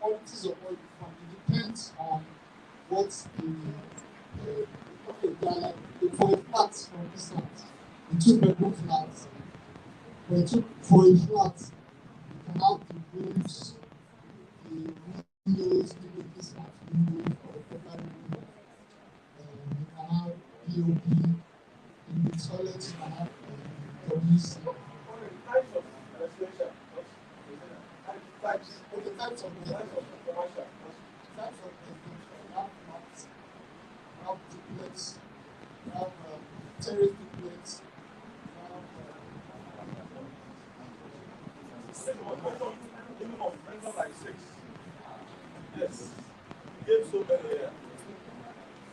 qualities of what you find. It depends on what okay, for a flat, for instance, a two-bedroom flat, for a flat, you can have the rooms, the windows, maybe this kind of windows or February window. You can have POP in the toilet, you can have WC. Types. Okay, types of commercial. Types of you have flats, you have duplex, you have terrace duplex, you have like six. Yes. He gave so many.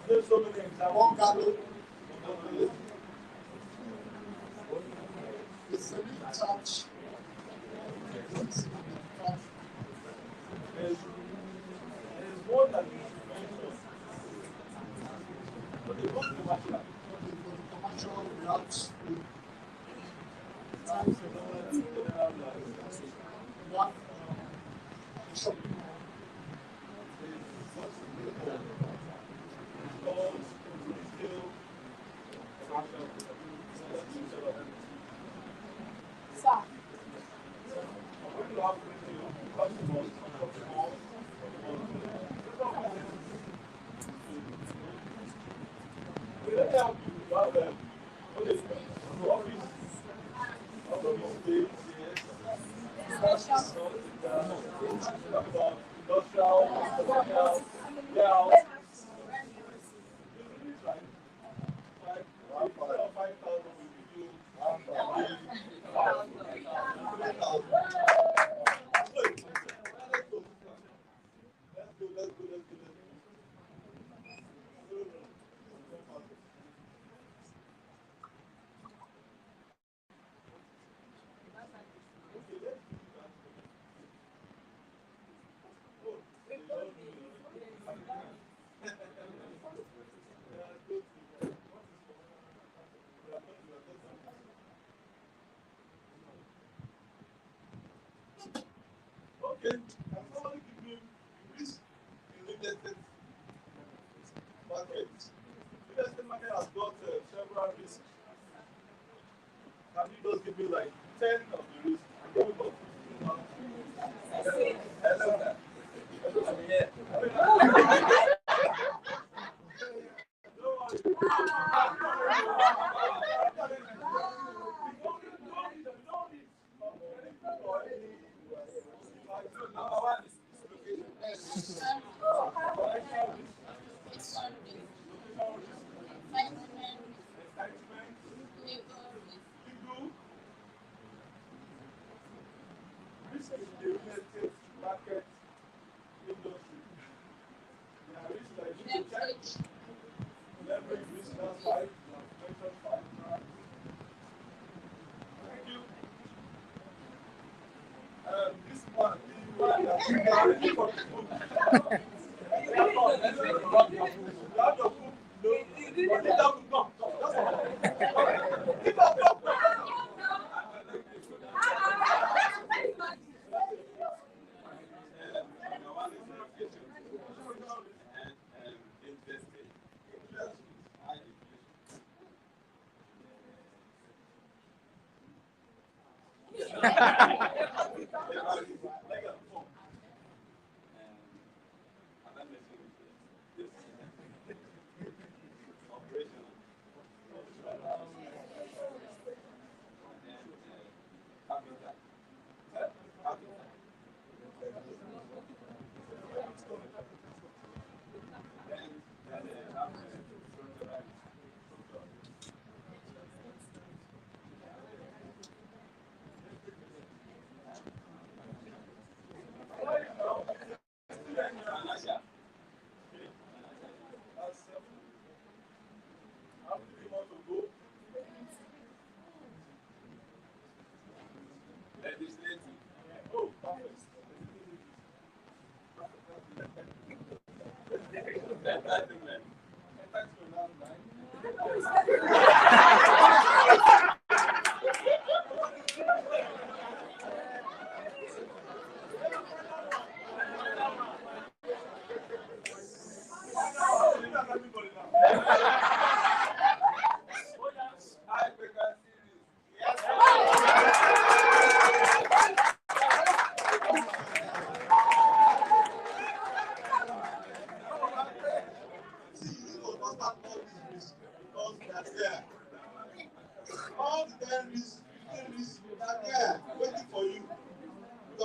He gave so many examples. one gallo. The semi-detached. There's one that you mentioned. But they don't commercial. For the commercial, we have shopping mall. Okay, can somebody give me risk in real estate market? Real estate market has got several risks. Can you just give me like 10 of the risks? Risk in the real estate market industry. There are risks like you check. Leverage risk, that's 5. Mention 5. Thank you. This one, the one that you are ready for the book. You have your book. No, you need that book. No, that's all. Keep that book.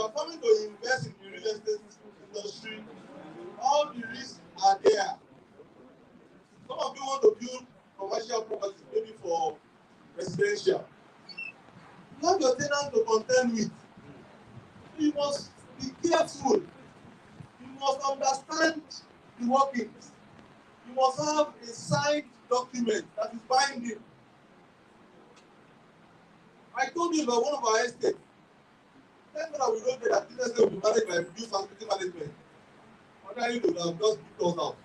are coming to invest in the real estate industry, all the risks are there. Some of you want to build commercial property, maybe for residential. You have your tenant to contend with. You must be careful. You must understand the workings. You must have a signed document that is binding. I told you about one of our estates. Thank God we know that this estate will be managed by new facility management. Ordinarily, they would have just beat us out.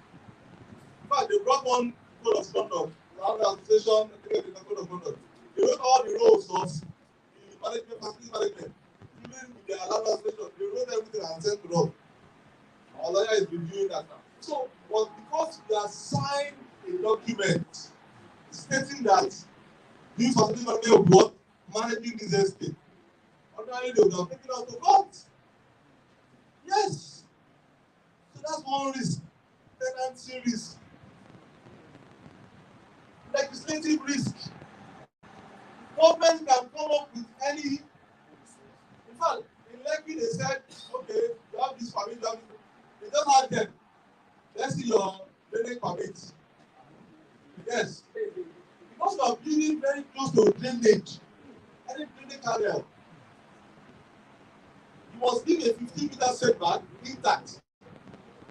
In fact, they brought one code of conduct. The association, the code of conduct. They wrote all the roles of the management, facility management. Even with their land association, they wrote everything and sent to us. Our lawyer is reviewing that now. So, but because we have signed a document stating that new facility management will managing this estate, ordinarily they would have taken us to court. Yes. So that's one risk. Tenancy risk. Legislative risk. Government can come up with any. In fact, in Lekki they said, okay, you have this permit, they just had them. Let's see your drainage permit. Yes. Because you are building very close to drainage, any drainage area, you must give a 15-meter setback intact.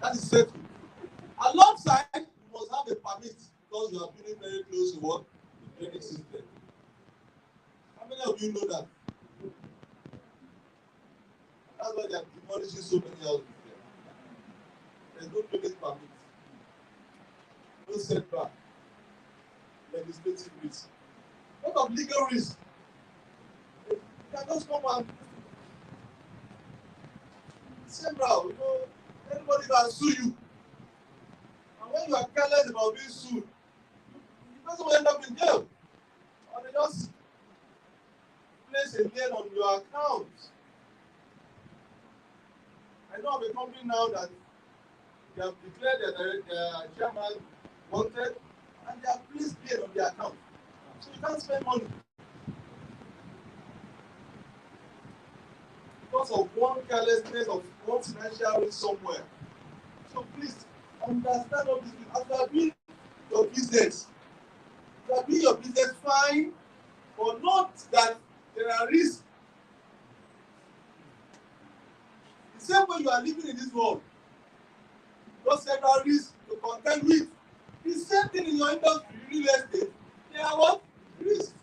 That is safety. Alongside, you must have a permit because you are building very close to what? The drainage system. How many of you know that? That's why they are demolishing so many houses there. There's no drainage permit. No setback. Legislative risk. What of legal risk? You can just come and several, anybody can sue you. And when you are careless about being sued, the person will end up in jail. Or they just place a lien on your account. I know of a company now that they have declared that their chairman wanted, and they have placed lien on their account. So you can't spend money. Because of one carelessness of one financial risk somewhere. So please understand all this. As you are doing your business, you are doing your business fine, but not that there are risks. The same way you are living in this world, those several risks to contend with. The same thing in your industry, real estate. There are what? Risks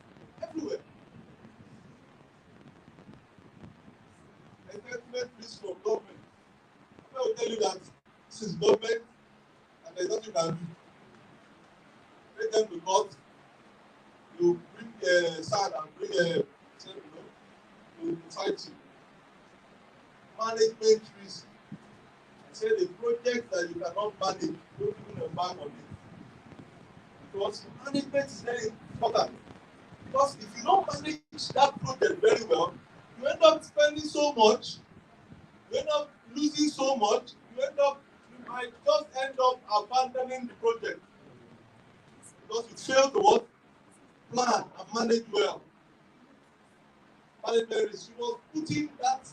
everywhere. Entitlement risk from government. I will tell you that this is government and there's nothing you can do. Take them to court, you bring sand and bring to fight you. Management risk. I say the project that you cannot manage, don't even embark on it. Because management is very important. Because if you don't manage that project very well, you end up spending so much, you end up losing so much, you might just end up abandoning the project. Because you fail to what? Plan and manage well. Management risk. You must put in that.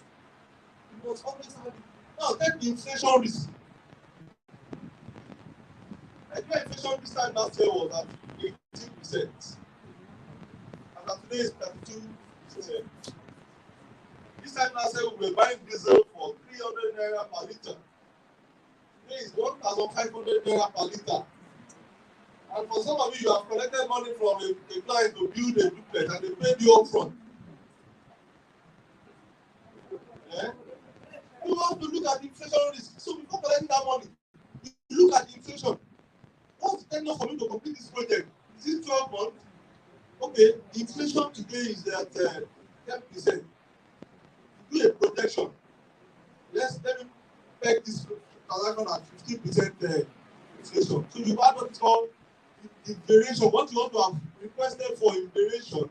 You must always have it. Now take the inflation risk. Nigeria inflation this time last year was at 18%. And at today is 32%. This time last year we were buying diesel for 300 naira per liter. Today is 1,500 naira per liter. And for some of you have collected money from a client to build a duplex and they paid you up front. Yeah? You have to look at the inflation risk. So before collecting that money, you look at the inflation. What's the tenure for me to complete this project? Is it 12 months? Okay, the inflation today is at 10%. Do a projection. Let me peg this transaction at 15% inflation. So you add what's called the variation. What you want to have requested for in variation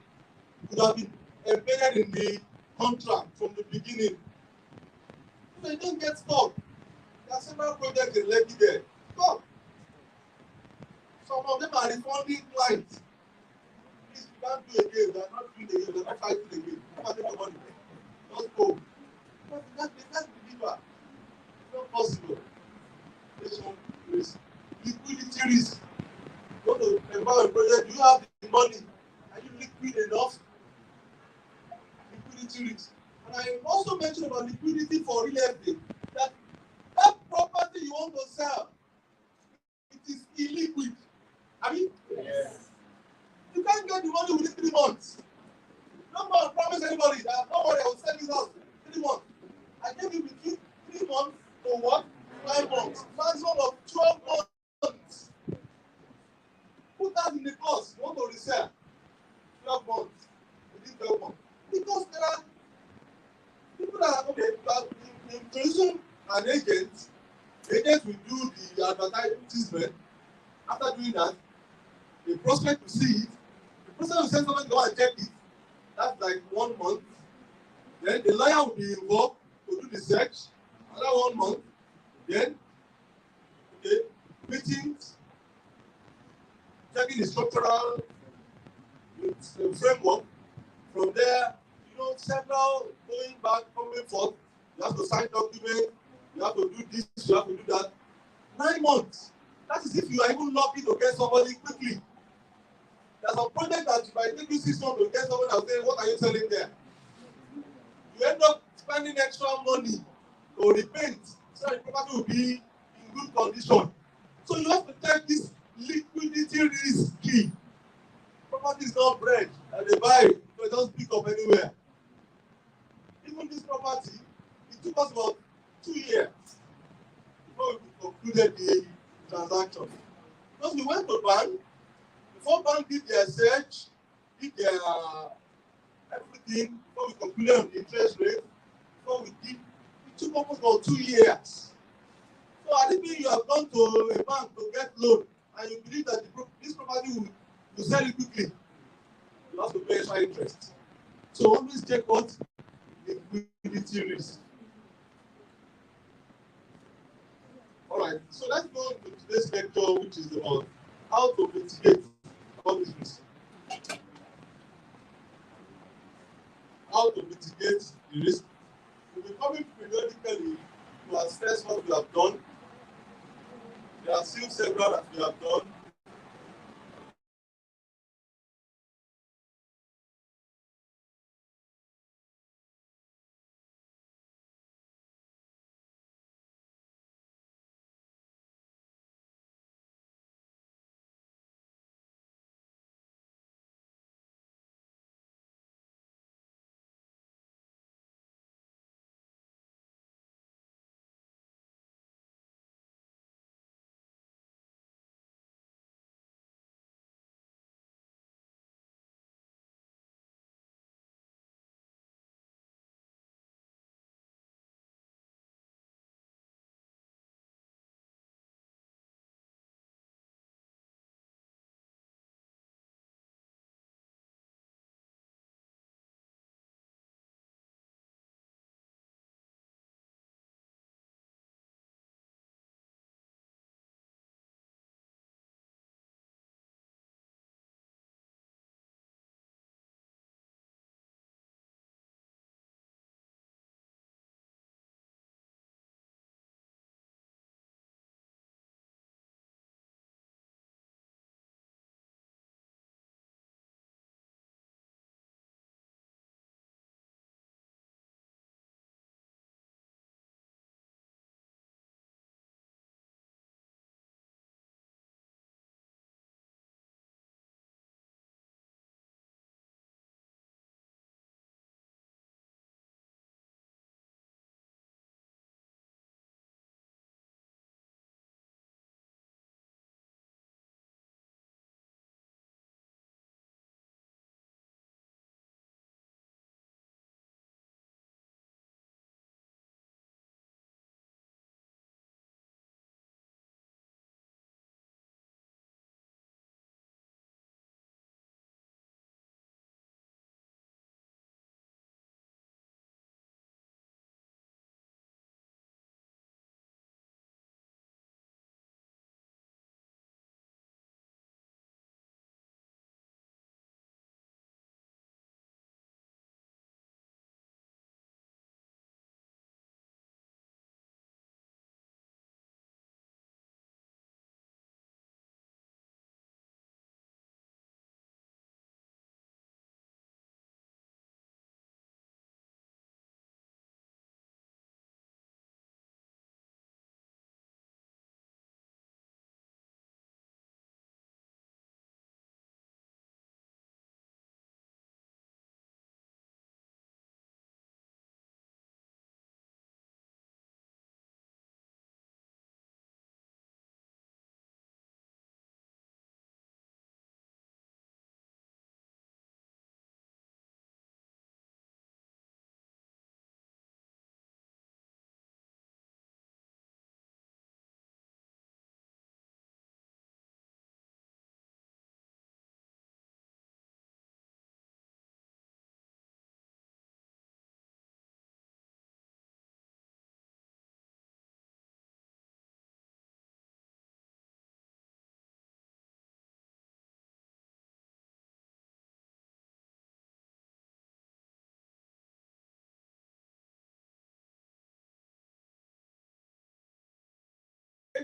could have been embedded in the contract from the beginning. So you don't get stuck. There are several projects in Lekki there. Stop. Some of them are refunding clients. Please, you can't do again. They are not doing again. They are not fighting again. Come and take your money. Just go. But that's individual. It's not possible. Inflation risk, liquidity risk. You want to empower a project, do you have the money? Are you liquid enough? Liquidity risk. And I also mentioned about liquidity for real estate. That that property you want to sell, it is illiquid. I mean, yes. You can't get the money within 3 months. No one promise anybody that don't worry, I will sell this house in 3 months. I gave you between 3 months to what? 5 months. Maximum of 12 months. Put that in the cost. You want to resell 12 months. Within 12 months. Because there are people that are okay, that introducing an agent, the agent will do the advertisement. After doing that, the prospect will see it. The prospect will send someone to go and check it. That's like 1 month. Then the lawyer will be involved to do the search. Another 1 month. Then, okay, meetings, checking the structural framework. From there, several going back, coming forth. You have to sign documents. You have to do this. You have to do that. 9 months. That is if you are even lucky to get somebody quickly. There's a project that might take you 6 months to get someone that will say, what are you selling there? You end up spending extra money to repaint so the property will be in good condition. So you have to take this liquidity risk key. Property is not bread that they buy, so it doesn't pick up anywhere. Even this property, it took us about 2 years before we concluded the transaction. Because we went to bank, before bank did their search, did their everything, before we concluded on the interest rate, before we did, it took almost about 2 years. So I think you have gone to a bank to get loan, and you believe that this property will sell it quickly. You have to pay extra interest. So always check what liquidity risk. All right, so let's go to today's lecture, which is about how to mitigate all these risks. How to mitigate the risk. We'll be coming periodically to assess what we have done. There are still several that we have done.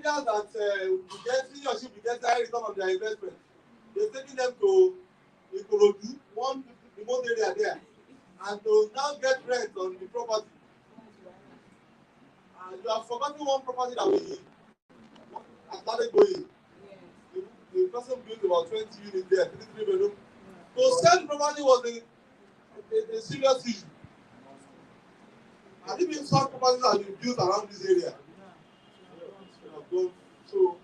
areas that he or she will get high return on their investment. They're taking them to Ikorodu, one remote area there, and to now get rent on the property. You have forgotten one property that we started going. The person built about 20 units there, 3 bedroom. To sell the property was a serious issue. And even some properties have been built around this area. So,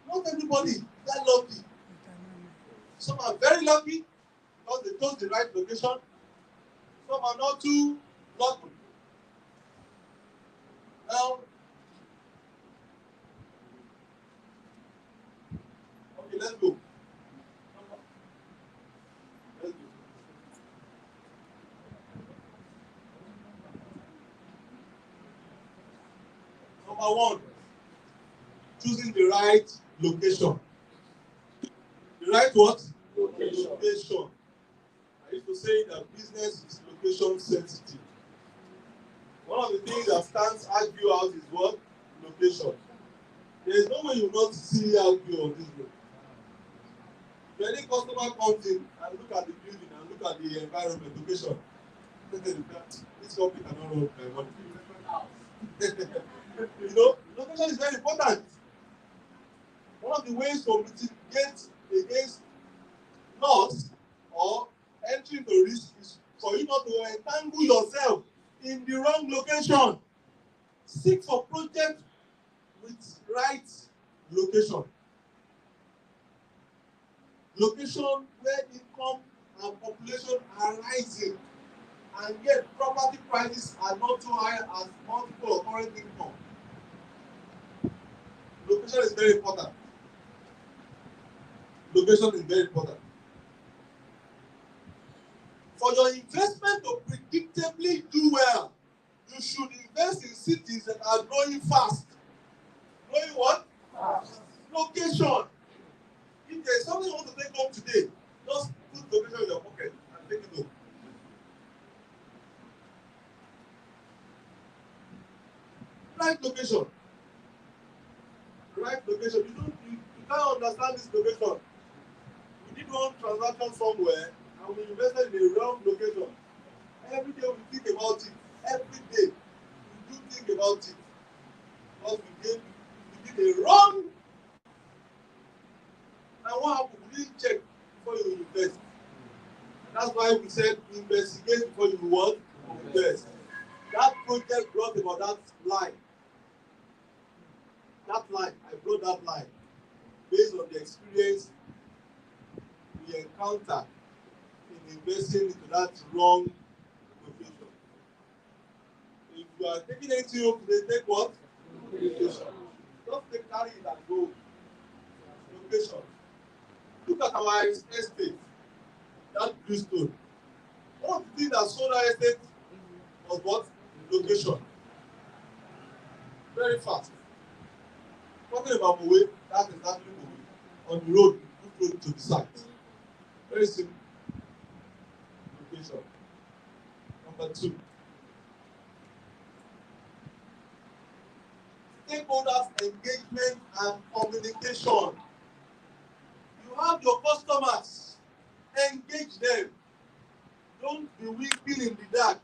not everybody is that lucky. Some are very lucky because they chose the right location. Some are not too lucky. Now, okay, let's go. Number one, choosing the right location. The right what? Location. I used to say that business is location sensitive. One of the things that stands argue out is what? Location. There is no way you not see argue on this road. If any customer comes in and look at the building and look at the environment, location, this company cannot run by money. You know, location is very important. One of the ways to mitigate against loss or entry into risk is for you not to entangle yourself in the wrong location. Seek for projects with right location. Location where income and population are rising, and yet property prices are not too high as multiple of current income. Location is very important. Location is very important. For your investment to predictably do well, you should invest in cities that are growing fast. Growing what? Fast. Location. If there is something you want to take home today, just put location in your pocket and take it home. Right location. Right location. You can't understand this location. We did one transaction somewhere and we invested in a wrong location. Every day we think about it. Every day we do think about it. Because we did a wrong. And what happened? We didn't check before you invest. And that's why we said investigate before you what? Invest. That project brought about that line. That line, I brought that line based on the experience we encountered in investing into that wrong location. If you are taking anything home today, take what? Location. Just take carry it and go. Location. Look at our estate, that Bluestone. One of the things that sold our estate was what? Location. Very fast. Talking about Mowe, that's exactly Mowe. On the road, good road to the site. Very simple. Location. Number 2. Stakeholders engagement and communication. You have your customers, engage them. Don't be winking in the dark.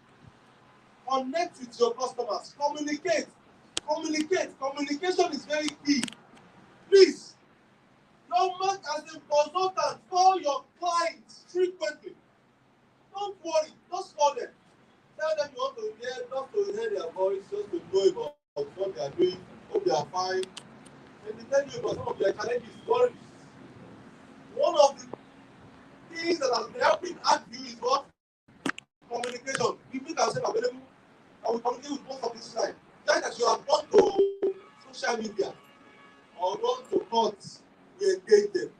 Connect with your customers. Communicate. Communication is very key. Please, your mark as a consultant, call your clients frequently. Don't worry, just call them. Tell them you want to hear, just to hear their voice, just to know about what they are doing, hope they are fine. And they tell you about some of their challenges, worries. One of the things that has been helping you is what? Communication. If you can say available, I will communicate with both of these sides. That you have gone to social media or gone to courts, we engage them.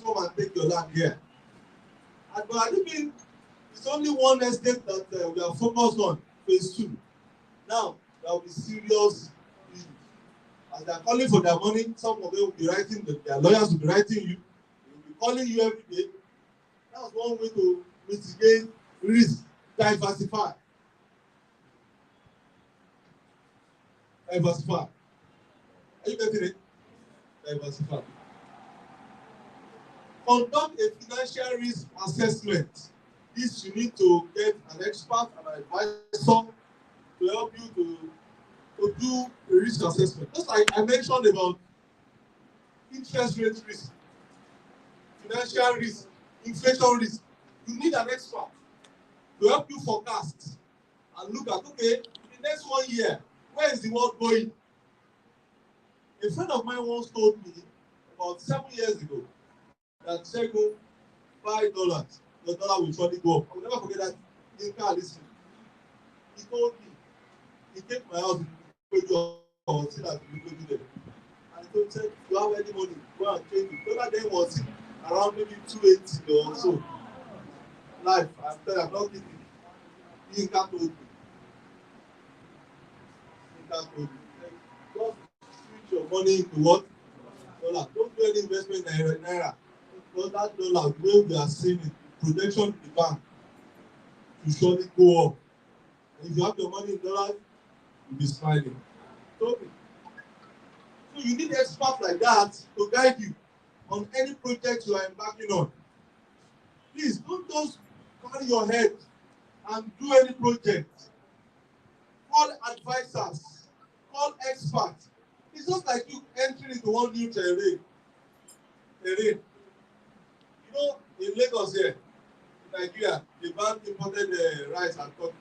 come and take your land here. And but I mean, it's only one estate that we are focused on, phase 2. Now, there will be serious issues. As they are calling for their money, some of them will be writing, their lawyers will be writing you, they will be calling you every day. That's one way to mitigate risk, diversify. Diversify. Are you getting it? Diversify. Conduct a financial risk assessment. This you need to get an expert, an advisor to help you to do a risk assessment. Just like I mentioned about interest rate risk, financial risk, inflation risk. You need an expert to help you forecast and look at, okay, in the next 1 year, where is the world going? A friend of mine once told me about 7 years ago that Segun, $5, the dollar will surely go up. I will never forget that in car listening. He told me, he came to my house in Kojo or still at the Kojo there. And he said, if you have any money, go and change it. The other day was around maybe 280 or so. Life, I'm not kidding. Yinka told me. Yinka told me. Just switch your money into what? Dollar. Don't do any investment in Naira. Because that dollar, the way we are seeing it, projection in the bank will surely go up. And if you have your money in dollars, you'll be smiling. So you need experts like that to guide you on any project you are embarking on. Please don't just carry your head and do any project. Call advisors, call experts. It's just like you entering into one new terrain. You know, in Lagos here, in Nigeria, they banned imported rice and cotton.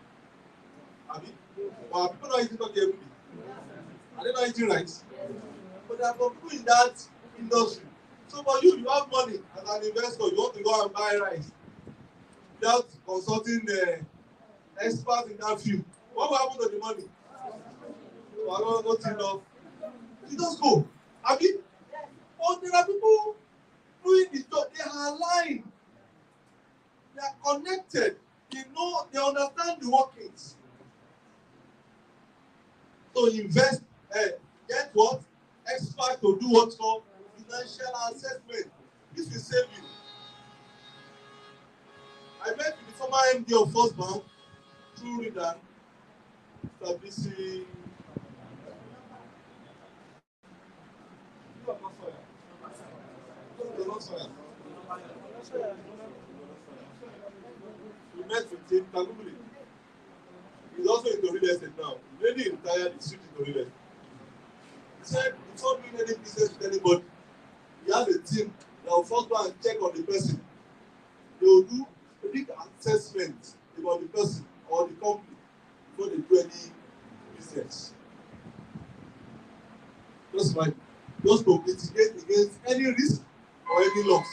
But people not eating cotton every day. Are they not eating rice? But there are people in that industry. So for you, you have money as an investor, you want to go and buy rice without consulting the experts in that field. What will happen to the money? Not enough. You just go. But there are people doing the job. They are aligned. They are connected. They know, they understand the workings. So invest, get what? Expert to do what's called financial assessment. This will save you. I met with the former MD of First Bank, through Ridan, Tabisi. We met with him, Kagubuli. He's also into real estate now. He really retired, he's switched into real estate. He said, before doing any business with anybody, he has a team that will first go and check on the person. They will do a big assessment about the person or the company before they do any business. Just to mitigate against any risk or any loss.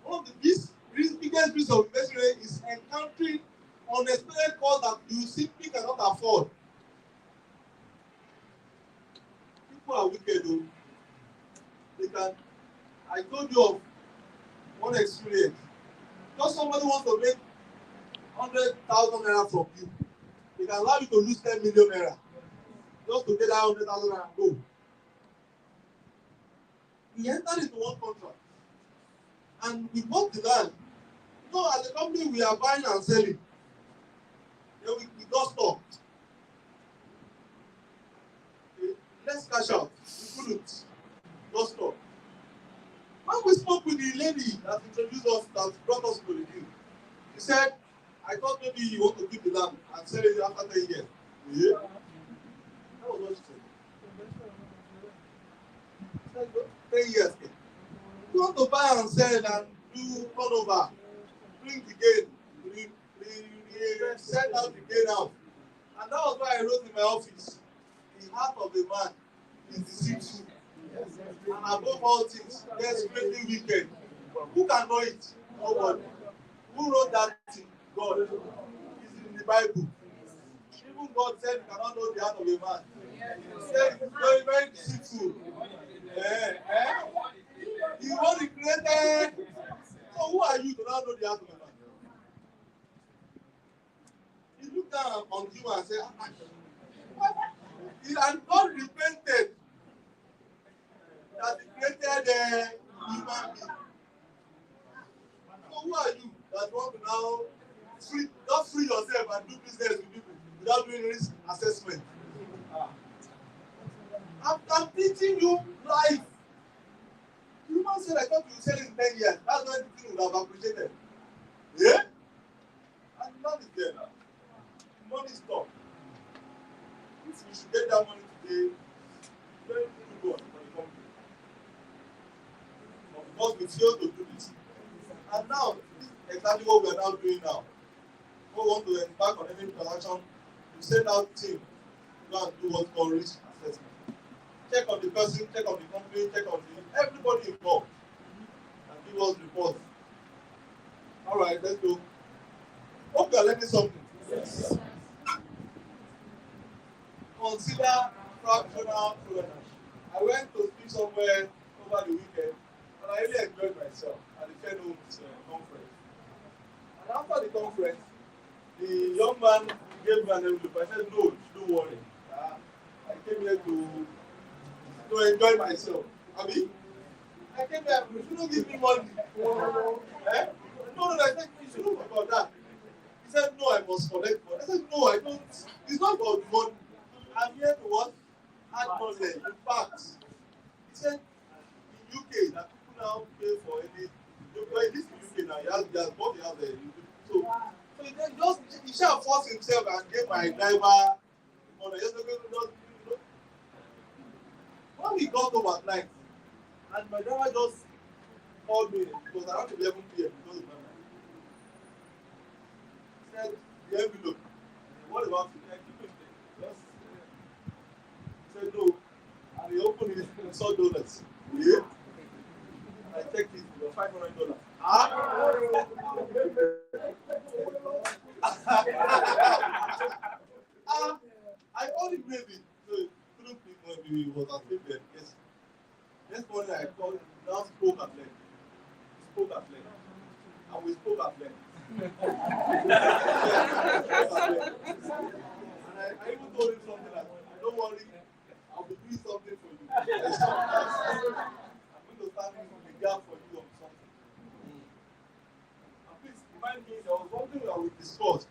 One of the biggest risks of investment is encountering unexpected costs that you simply cannot afford. People are wicked though. I told you of one experience. Just somebody wants to make 100,000 naira from you. They can allow you to lose 10 million naira just to get that 100,000 naira and go. We entered into one contract and we bought the land. You know, as a company, we are buying and selling. Then we got stopped. Okay. Let's cash out. We couldn't. Got stopped. When we spoke with the lady that introduced us, that brought us to the deal, she said, I thought maybe you want to keep the land and sell it after 10 years. Yeah. That was what she said. 10 years. You want to buy and sell and do turnover, bring the gain, send out the gain out. And that was why I wrote in my office, the heart of the man is deceitful. And above all things, desperately wicked. Who can know it? Nobody. Who wrote that thing? God. It's in the Bible. Even Even God said you cannot know the heart of a man. He said it's very, very deceitful. He was created. So who are you to not know the heart of a man? He looked down on you and said, and God repented that he created a human being. So who are you that want to now free yourself and do business with people without doing risk assessment? I'm teaching you life. Human said I thought you would sell in 10 years. That's when the thing would have appreciated. Yeah? And money is there now. Money is stopped. If we should get that money today, very good one for the company. But because we failed to do this. And now, this is exactly what we are now doing now. We want to embark on any transaction, we send out team to go and do what's called risk assessment. Check on the person, check on the company, check on everybody involved, and give us reports. All right, let's go. Hope you are learning something. Yes. Consider fractional tolerance. I went to speak somewhere over the weekend, and I really enjoyed myself at the Fedhomes conference. And after the conference, the young man gave me an envelope. I said, no, don't worry. I came here to enjoy myself. Abi, I came here, you shouldn't give me money. Eh? No, I said, you shouldn't talk about that. He said, no, I must collect money. I said, no, I don't. It's not about money. I'm here to what? Add knowledge. In fact, he said, in UK, that people now pay for any. But this in UK now, he has bought the house there. So he shall force himself and get my driver money. When we got home at night, and my driver just called me, it was around 11 p.m. because of my mind. He said, the envelope. What about it? I keep it there. Just, he said, no. And he opened it and saw dollars. Yeah. And I checked it, it was $500. I called him maybe. So he couldn't pick maybe he was asleep there. Yes. Next morning I called him, now spoke at length. Spoke at length. And we spoke at length. And I even told him something like, don't worry, I'll be doing something for you. I'm going to stand in the gap for you on something. And please remind me, there was one thing that we discussed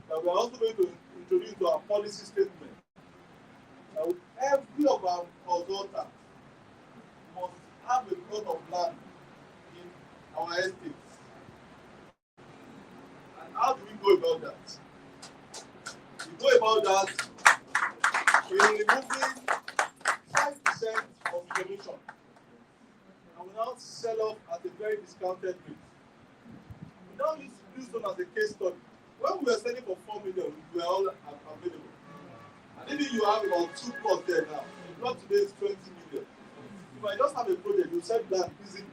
that we are also going to introduce to our policy statement. Every of our consultants must have a plot of land in our estates. And how do we go about that? We go about that in removing 5% of commission. And we now sell off at a very discounted rate. We now use this one as a case study. When we were selling for 4 million, we were all available. And maybe you have about 2 plots there now. The plot today is 20 million. If I just have a project, you sell that easily.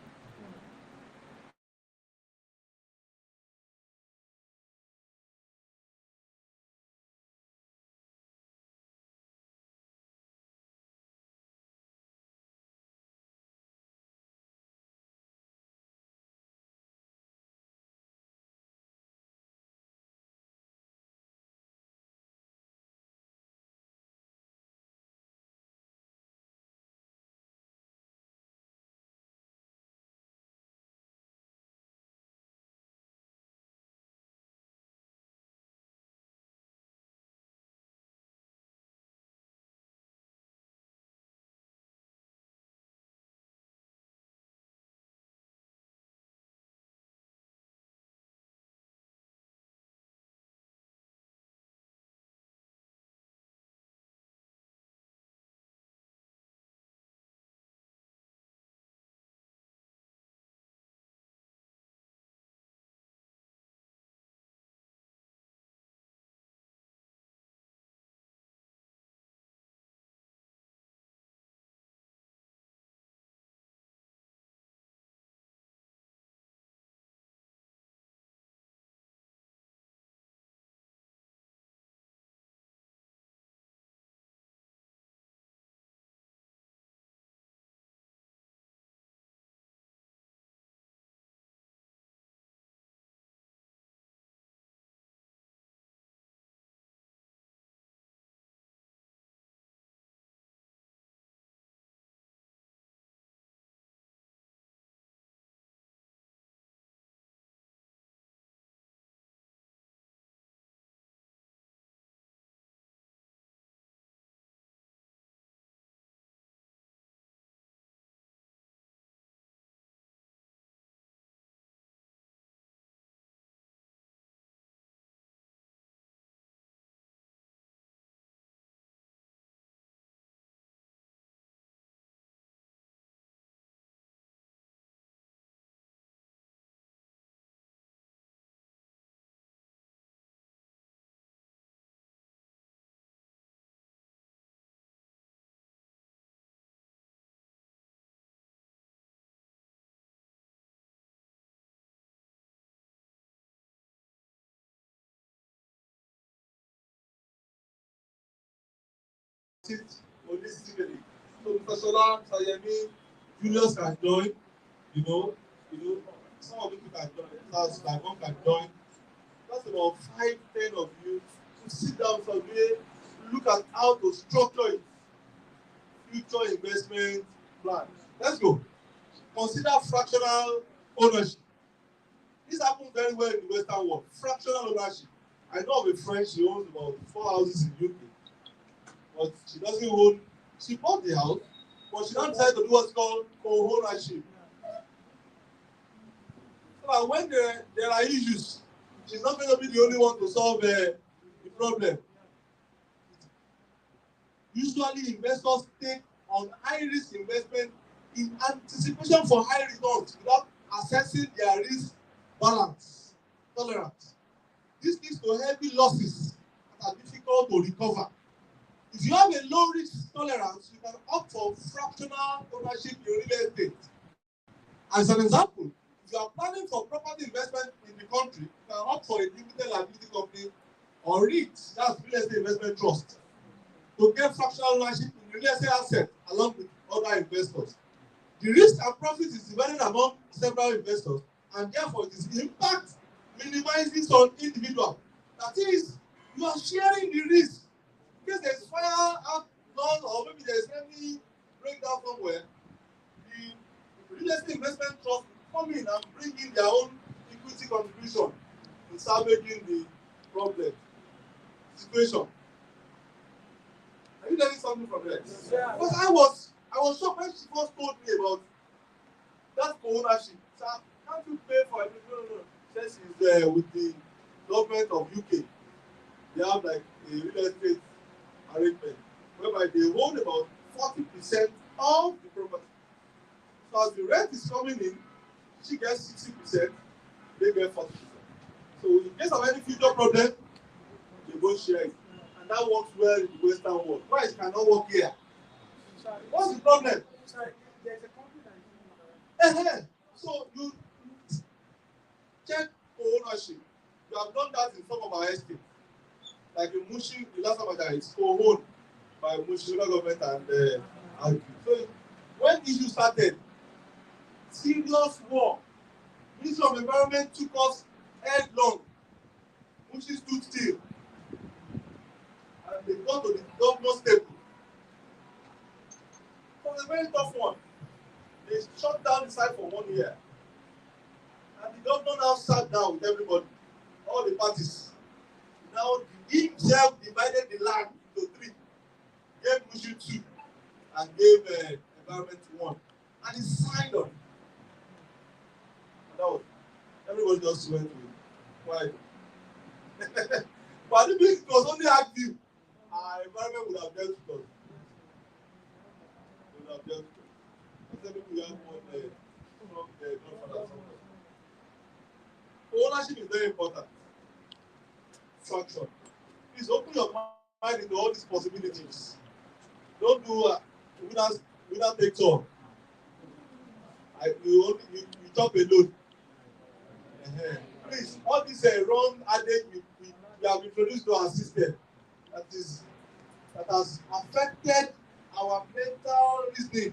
it holistically. So Mr. Sola, Mr. Yemi, Julius can join, some of you can join, Mr. Simon can join. That's about 5-10 of you to sit down someday, look at how to structure it. Future investment plan. Let's go. Consider fractional ownership. This happens very well in the Western world. Fractional ownership. I know of a friend, she owns about 4 houses in UK. But she doesn't own, she bought the house, but she now decided to do what's called co-ownership. So that when there are issues, she's not going to be the only one to solve the problem. Usually, investors take on high-risk investment in anticipation for high returns without assessing their risk balance tolerance. This leads to heavy losses that are difficult to recover. If you have a low risk tolerance, you can opt for fractional ownership in real estate. As an example, if you are planning for property investment in the country, you can opt for a limited liability company or REIT, that's real estate investment trust, to get fractional ownership in real estate assets along with other investors. The risk and profit is divided among several investors, and therefore its impact minimizes on individual. That is, you are sharing the risk. In case there is fire outdoors or maybe there is any breakdown somewhere, the real estate investment trust will come in and bring in their own equity contribution in salvaging the problem situation. Are you learning something from there? Yeah. Because I was shocked when she first told me about that co-ownership. So can't you pay for it? No. Says she's with the government of UK. They have like a real estate arrangement whereby they hold about 40% of the property. So as the rent is coming in, she gets 60%, they get 40%. So in case of any future problem, they go share it. And that works well in the Western world. Why it cannot work here? What's the problem? There's a company that So you check co-ownership. You have done that in some of our estates. Like in Mushi, the last time I died, it's co-owned by Mushi government and Agri. So when issue started, serious war. Ministry of Environment took us headlong. Mushi stood still. And they got to the governor's table. It was a very tough one. They shut down the site for 1 year. And the governor now sat down with everybody, all the parties. Now he himself divided the land into 3, gave Mushi 2, and gave environment 1. And he signed on. And that was, everybody just went with why? But if it was only active, our environment would have dealt with us. Would have dealt with us. I said we have one from the grandfather. Ownership is very important. Fraction. Please open your mind into all these possibilities. Don't do winner takes all. You talk alone. Please, all this wrong adage we have introduced to our system that has affected our mental reasoning,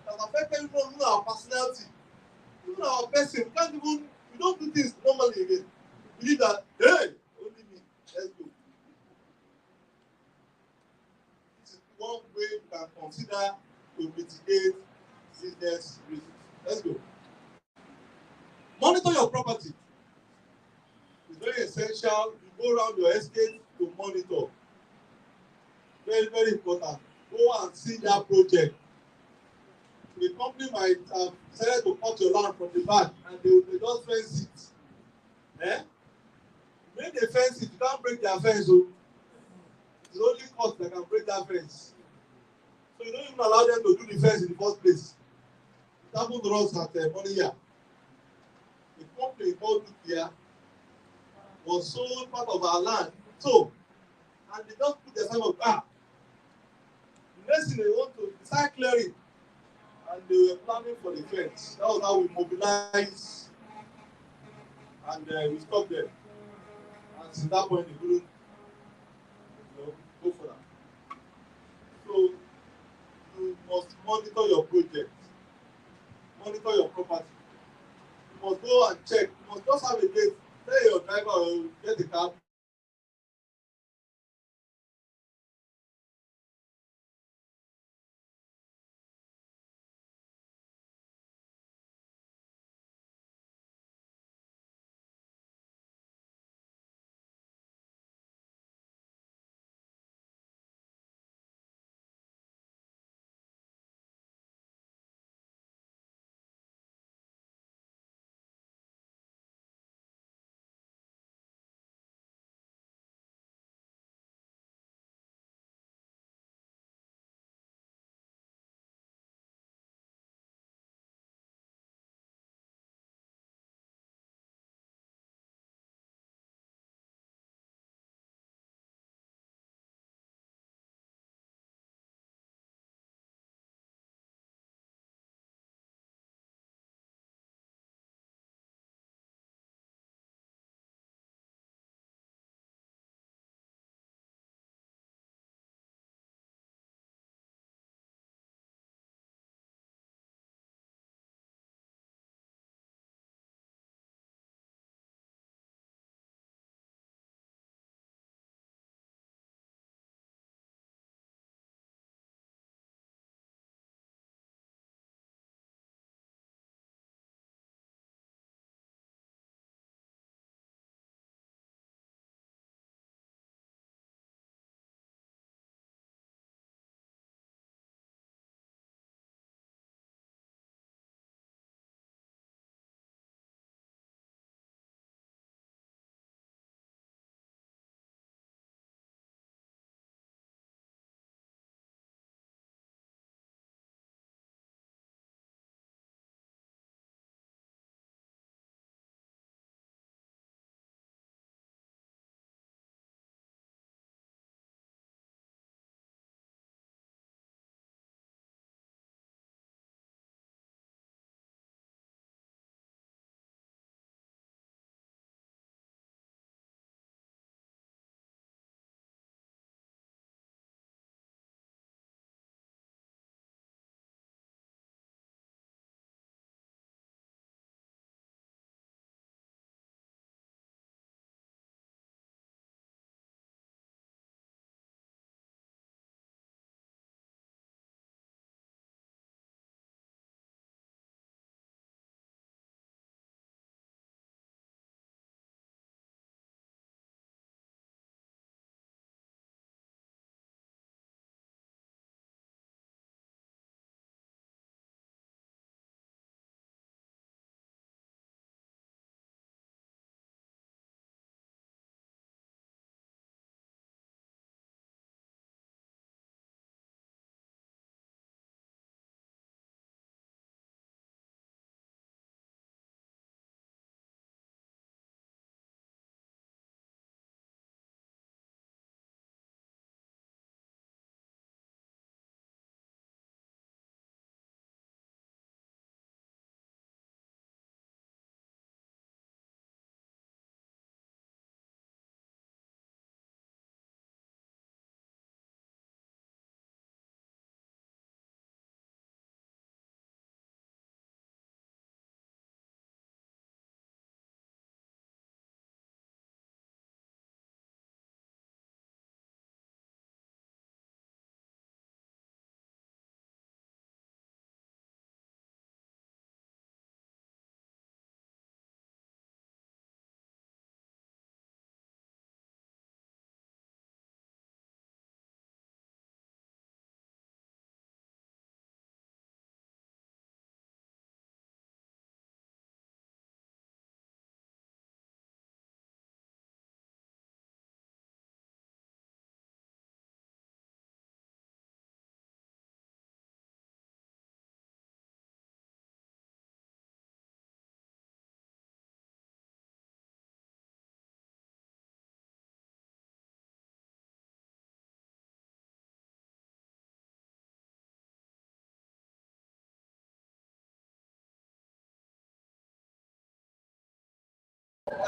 that has affected even our personality, even our person. We don't do things normally again. We believe that, hey, only me, let's go. This is one way you can consider to mitigate business risk. Let's go. Monitor your property. It's very essential. You go around your estate to monitor. Very, very important. Go and see that project. The company might have decided to cut your land from the back and they just fence it. When they fence it, you can't break their fence. So it's only cut that can break that fence. So you don't even allow them to do the fence in the first place. It happened to us at Moniya. The company called Dukia was sold part of our land. So, and they just put their sign of the next thing they want to start clearing. And they were planning for the fence. That was how we mobilized. And we stopped there. And since that point, they couldn't go for that. must monitor your project, monitor your property. You must go and check. You must just have a date. Tell your driver or get a cab.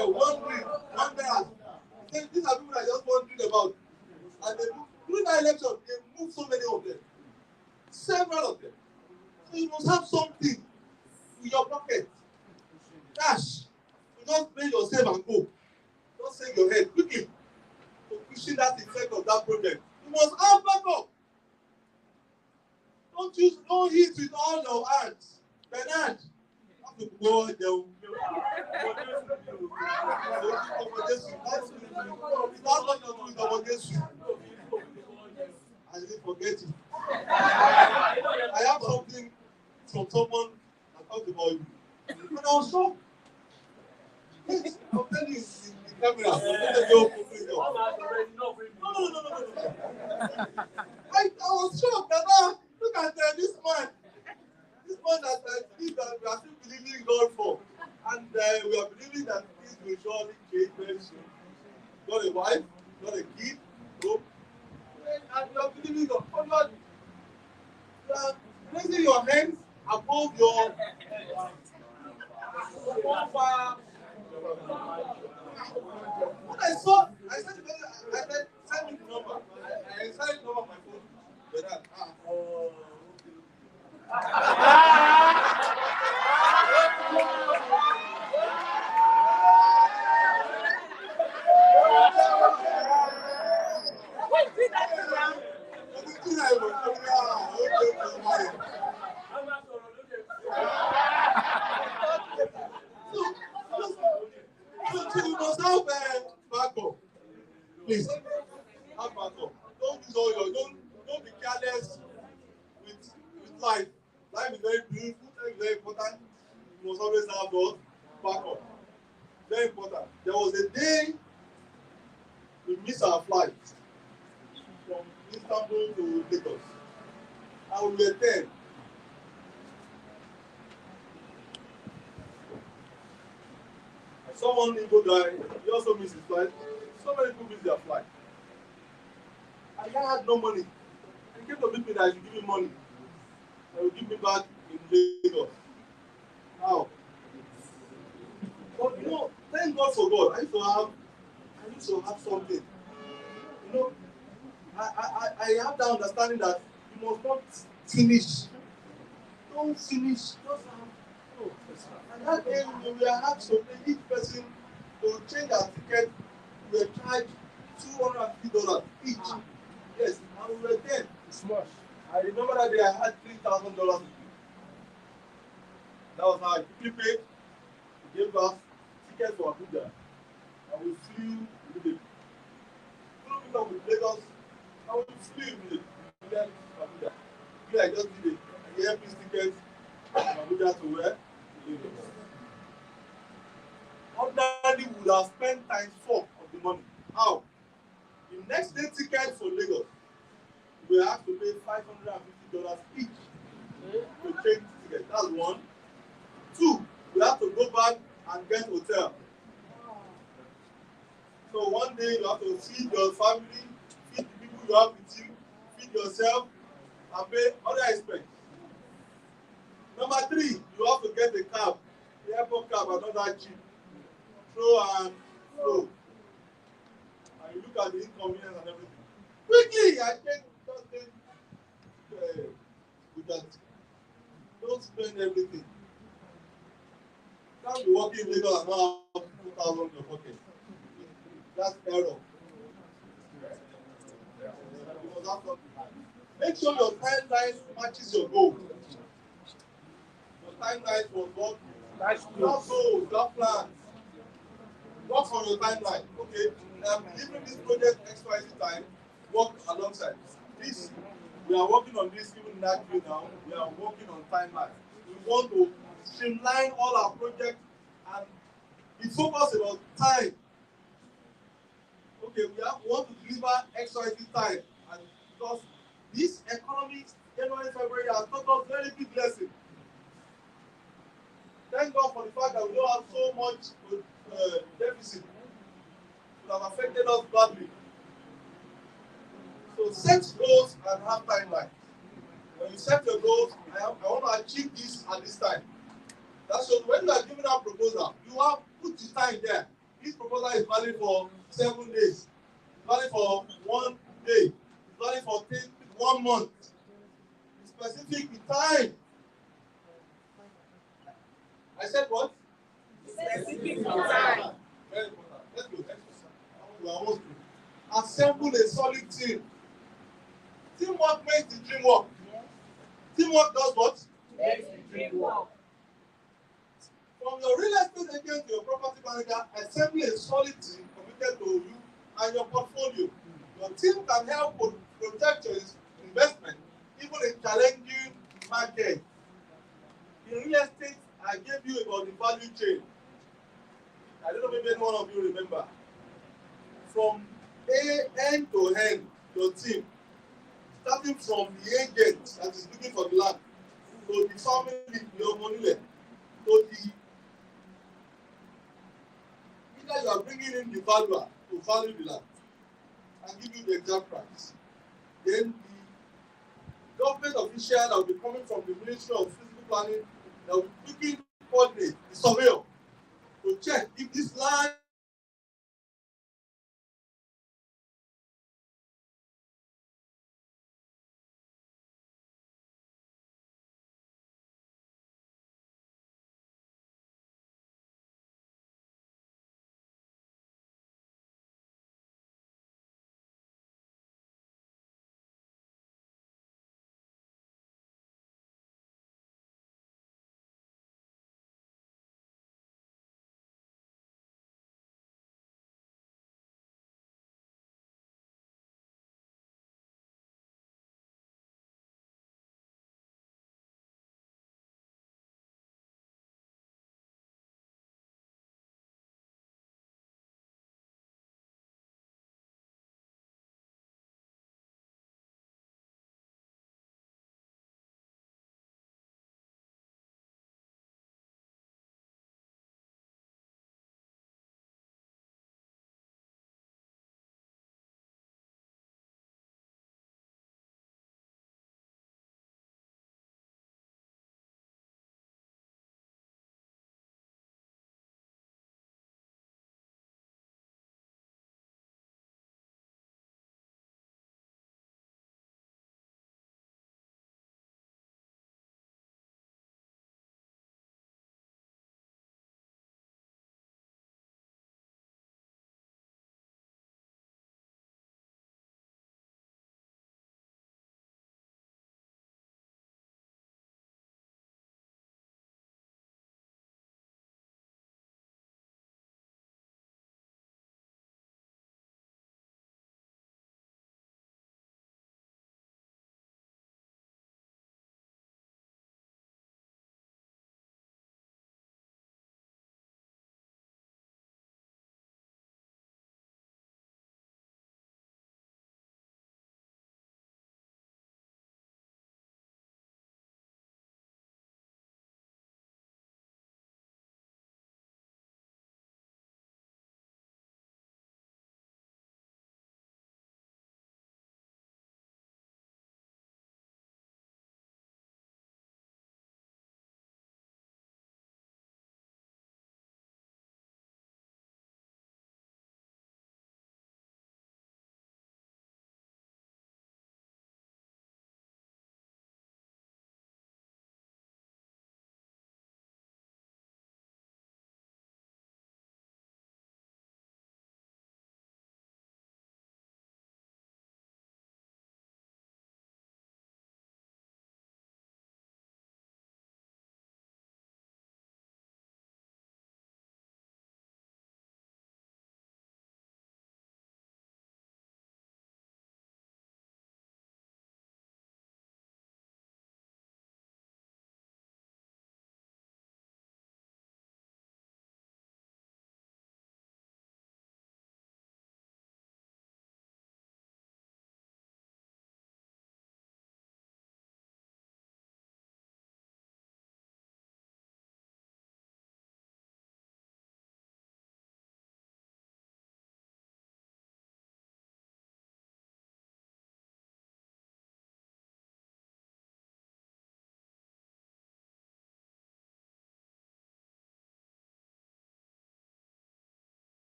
Wondering, these are people that are just wondering about. And they, during that election, they moved so many of them. Several of them. So you must have something in your pocket. Cash. You just pay yourself and go. Don't save your head quickly. So pushing that effect of that project. You must have backup. Don't hit with all your hands. Bernard. Have to go there. I didn't forget it. I have something from someone that talked about you. And I was shocked. Yes, I'm telling you, the camera. No. I was shocked that look at this man. This man that I believe that we are still believing God for. And we are believing that things will surely change very soon. Got a wife, got a kid, no. And you are believing God. Oh Lord, you are raising your hands above your when I saw, I said, send me the number. I sent the number on my phone. But that, so you must have backup. Please, have backup. Don't use all your, don't be careless with life. Life is very beautiful, life is very important. You must always have those backup. Very important. There was a day we missed our flight from Istanbul to Lagos. And we were 10. Someone Igbo died, he also missed his flight. So many people missed their flight. And I had no money. And he came to meet me that I should give him money. I will give me back in Lagos. How? But thank God for God. I used to have something. I have that understanding that you must not finish. Don't finish. Just have. No. And that day we were asked to pay each person to change their ticket. We were charged $250 each. Yes, and we were 10. Smash. I remember that day I had $3,000. That was how I quickly paid. He gave us tickets for Abuja. And we flew immediately. Flew up with Lagos. And we flew immediately. Abuja. I just did a airpiece ticket from Abuja to where? Lagos. Ordinarily, we would have spent times 4 of the money. How? The next day ticket for Lagos, we have to pay $550 each to change ticket. That's one. 2, we have to go back and get hotel. So one day you have to feed your family, feed the people you have with you, feed yourself, and pay other expenses. Number 3, you have to get a cab. The airport cab are not that cheap. Throw and flow. And you look at the inconvenience and everything. Quickly, I take with that. Don't spend everything. Can't be working in Lagos and not have 2,000 in your pocket. That's error. Make sure your timeline matches your goal. Your timeline was what? You have goals, you have plans. Work on your timeline. Okay, I'm delivering this project XYZ time. Work alongside. This, we are working on this even in that way now. We are working on timeline. We want to streamline all our projects and be focused about time. Okay, we want to deliver XYZ time, and because this economy, January, February has taught us very big lesson. Thank God for the fact that we don't have so much deficit. It has affected us badly. So set goals and have timelines. When you set your goals, I want to achieve this at this time. That's so when you are giving out proposal, you have put the time there. This proposal is valid for 7 days. It's valid for 1 day. It's valid for 1 month. It's specific time. I said what? Specific time. Very important. Let's go. We are almost through. Assemble a solid team. Teamwork makes the dream work. Teamwork does what? Makes the dream work. From your real estate agent to your property manager, assemble a solid team committed to you and your portfolio. Your team can help protect your investment even in challenging market. In real estate, I gave you about the value chain. I don't know, maybe any one of you remember. From end to end, your team, starting from the agent that is looking for the land, to the family, your money, to the either you are bringing in the valuer to value the land and give you the exact price. Then the government official that will be coming from the Ministry of Physical Planning that will be picking coordinate the surveyor to check if this land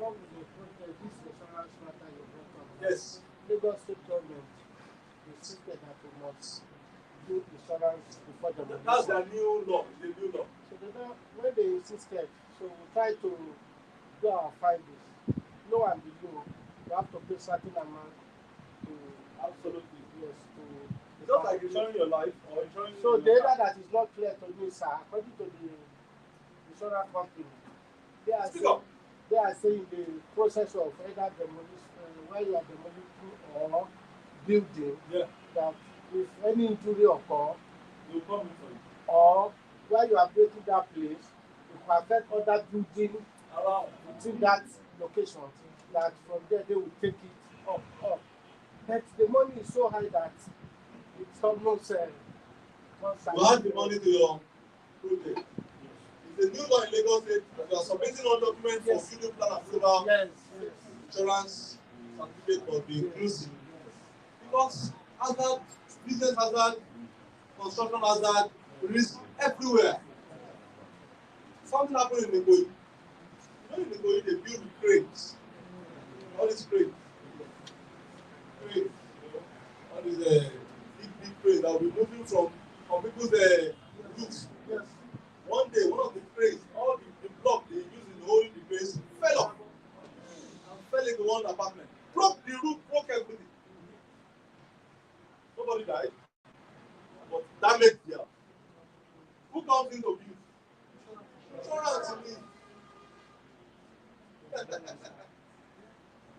come with a project, this insurance matter you brought up. Yes. Lagos State government insisted that we must do insurance before the That's the new law. The new law. So when they insisted, so we try to do our findings. Lo and behold, you have to pay certain amount to Absolutely. yes to. It's not like insuring your life or insuring. So your the car. area that is not clear to me, sir, according to the insurance company, they are saying the process of either demolition, where you are demolishing or building, that if any injury occur, They will come in for you. or where you are breaking that place, it will affect other building within that location, that from there they will take it up. But the money is so high that it's almost You add the money to your project. It's a new law in Lagos State that you are submitting all documents for building plan approval. Yes. Insurance certificate must be inclusive. Because hazard, business hazard, construction hazard, risk everywhere. Something happened in Ikoyi. You know in Ikoyi they build cranes. All these cranes. All these big cranes that will be moving from people's roofs. Yes. One day, one of the cranes, all the block they use in holding the cranes fell off and fell into one apartment. Broke the roof, broke everything. Nobody died, but damaged the house. Who comes in to build? Insurance to me.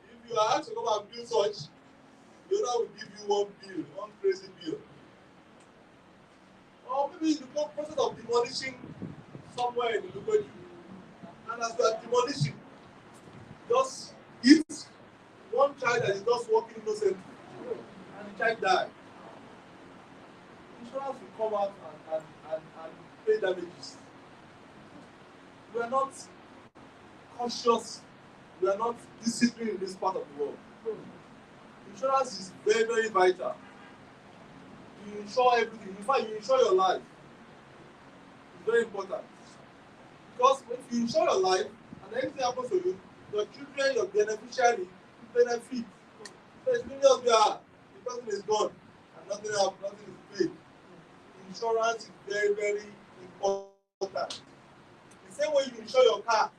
If you are asked to come and build such, the owner will give you one bill, one crazy bill. Or maybe in the process of demolishing somewhere in the local, and as you are demolishing, just hit one child that is just walking innocently, and the child died. Insurance will come out and pay damages. We are not cautious, we are not disciplined in this part of the world. Insurance is very, very vital. You insure everything. In fact, you insure your life. It's very important. Because if you insure your life and anything happens to you, your children, your beneficiary benefit. So it's really just the person is gone and nothing is paid. Insurance is very, very important. The same way you insure your car.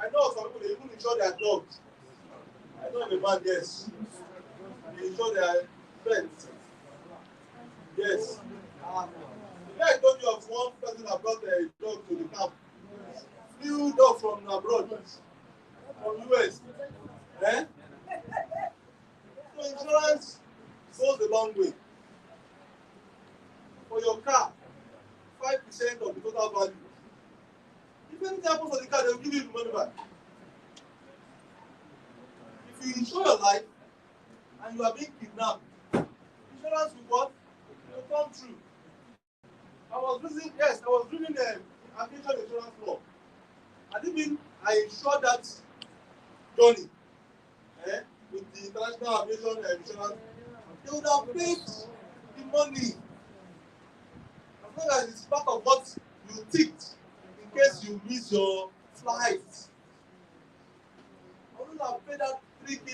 I know some people they even insure their dogs. I know the man, yes. They insure their pets. Yes. I told you of one person that brought a dog to the camp. Flew dog from abroad, from US. Eh? So insurance goes a long way. For your car, 5% of the total value. If anything happens to the car, they will give you the money back. If you insure your life and you are being kidnapped, insurance will what? Will come through. I was reading the aviation insurance law. I insured that journey with the International Aviation Insurance. They would have paid the money. As long as it's part of what you ticked in case you miss your flight. I would have paid that $3K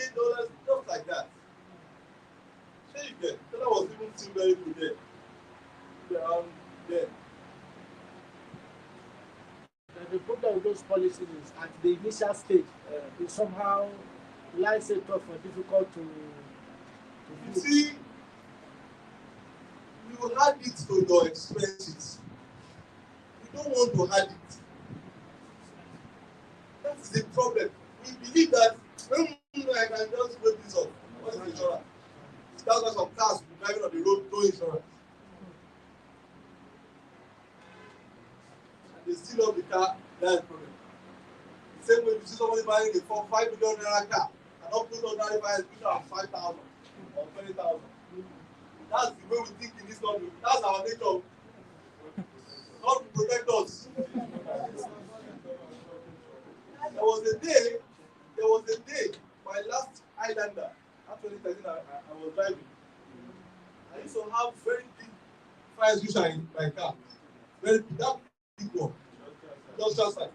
just like that. Sure you get. That was even still very good there. Around there. The problem with those policies is at the initial stage, it's somehow life set up for difficult to You see, you add it to your expenses. You don't want to add it. That's the problem. We believe that I can just wait this up. What is insurance? That's why some cars will be driving on the road, no insurance. And they still have the car, that's the problem. The same way you see somebody buying a 5 million naira car and not put on that fire of 5,000 or 20,000. That's the way we think in this country. That's our nature. God will protect us. There was a day, my last Highlander, actually 2013, I was driving. I used to have very big fire extinguisher in my car. Very big, that big one. Just outside.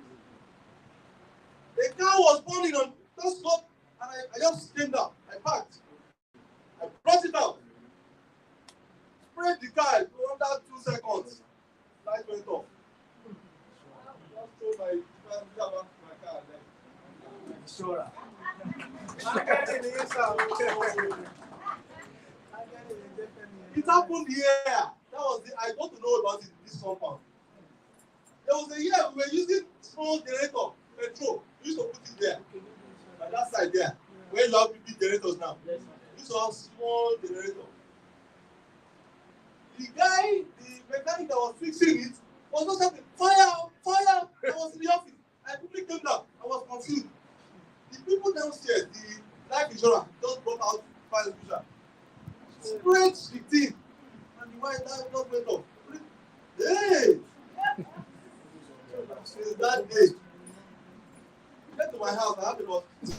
The car was burning on just got, and I just came down. I parked. I brought it out. Sprayed the car under 2 seconds. Light went off. Just throw my car there. Sure. It happened here. That was I got to know about it in this compound. There was a year we were using small generator, petrol. We used to put it there. By that side there. Where you have big generators now. We used to have small generator. The guy, the mechanic that was fixing it, was not saying, fire, fire. I was in the office. I quickly came down. I was confused. The people downstairs, the life insurance, just brought out fire extinguisher. Sprayed the thing. And the white light just went off. Hey! Since that day, get to my house, I have about anything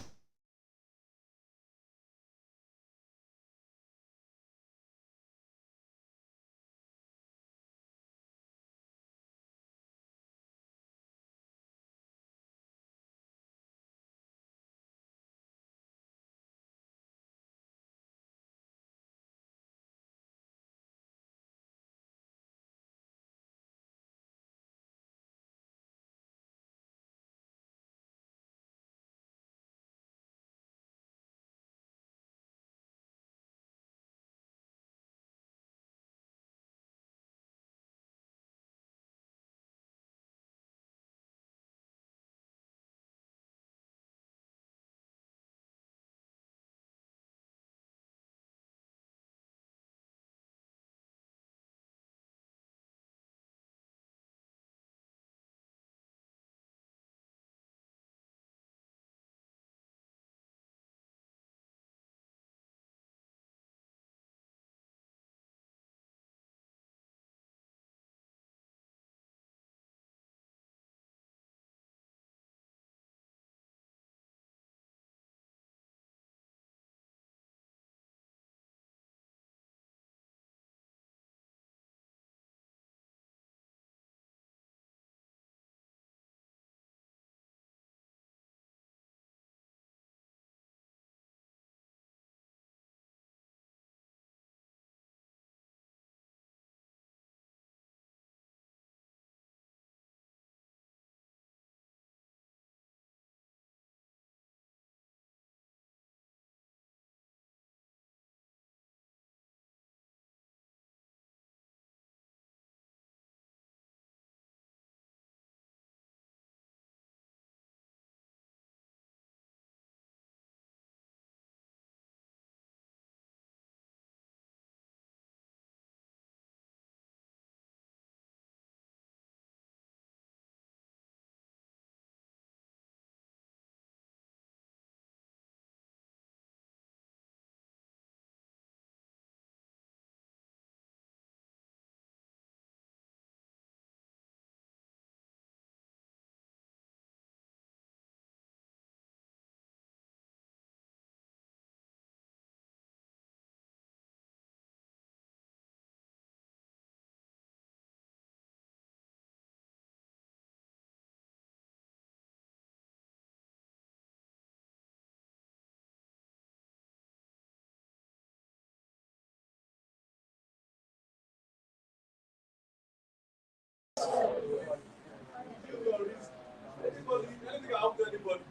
can happen to anybody.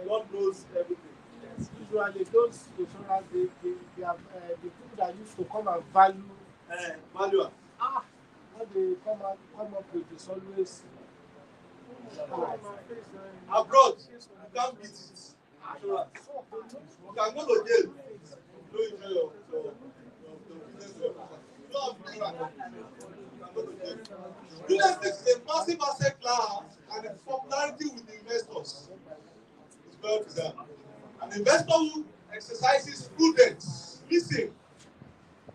God knows everything. Yes, usually those insurance, they are the people that used to come and value Value. what they come up with is always Abroad, you can't beat it. Insurance. You can go to jail. No enjoy your business. You don't have insurance. You can go to jail. Real estate is a massive asset class, and its popularity with the investors is well deserved. An investor who exercises prudence. Listen,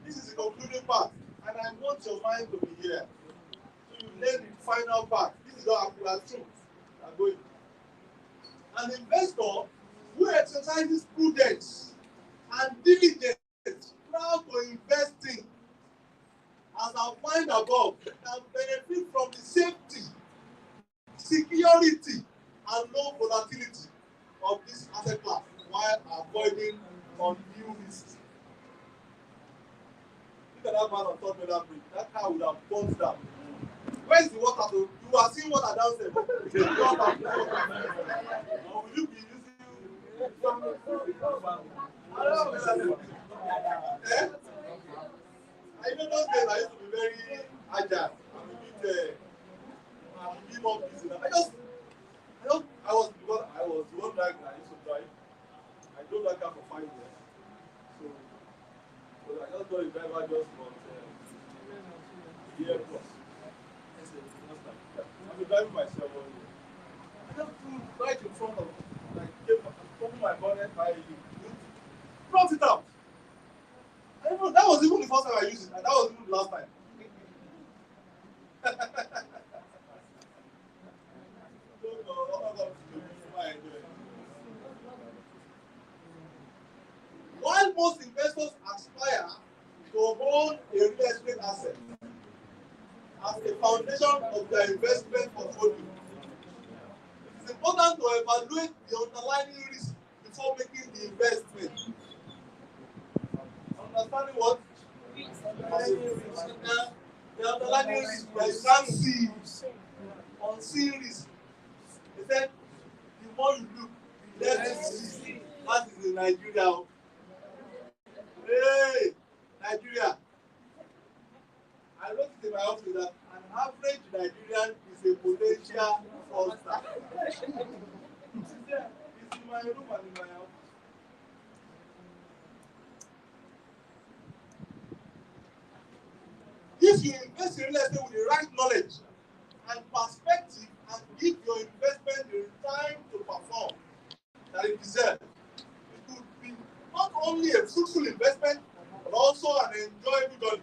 this is the concluding part, and I want your mind to be here. So you learn the final part. This is our truth. I'm going. An investor who exercises prudence and diligence, proud to invest in, as outlined above, can that man on top of that bridge, that car would have burnt down. Where's the water? So you are seeing water downstairs. Is it water? Or will you be using? I don't know. Eh? I know those days I used to be very agile. I'm a bit more busy now. I was the one driver I used to drive. I drove that car for 5 years. So I just got a driver just for a year plus. I've been driving myself all year. I just flew right in front of, opened my bonnet, I brought it out. That was even the first time I used it, and that was even the last time. While most investors aspire to own a real estate asset as a foundation of their investment portfolio, it is important to evaluate the underlying risk before making the investment. Understanding what? The underlying risk that you can't see, unseen risk. They said the more you look, the less you see. That is in Nigeria. Hey, Nigeria. I wrote it in my office that an average Nigerian is a potential fraudster. It's in my room and in my house. If you invest in real estate with the right knowledge and perspective and give your investment the time to perform that it deserves, it could be not only a fruitful investment but also an enjoyable journey,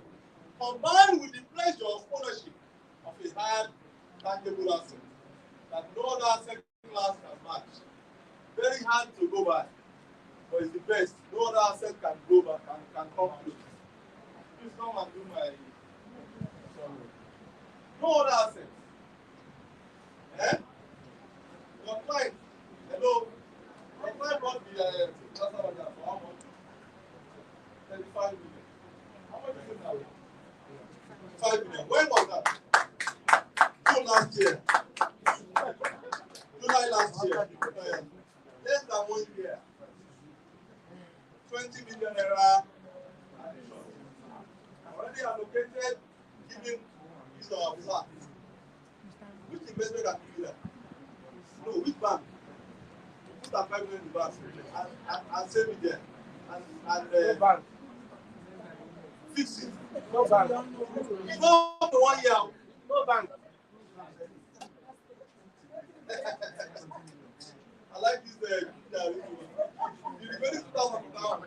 combined with the pleasure of ownership of a hard, tangible asset that no other asset class can match. Very hard to go by, but it's the best. No other asset can go back and can come close. Please come and do my. No other asset. Eh? Your client, hello. Your client bought the for how much? 35 million. How much is it now? 5 million. When was that? June last year. July last year. Less than 1 year. 20 million naira. Already allocated, giving this officer. Which investment can give you that? No, which bank? You put that 5 million in the bank and save it there. And bank. Fix it. No bank. It's not for 1 year. No bank. I like this. You remember 2,000 down.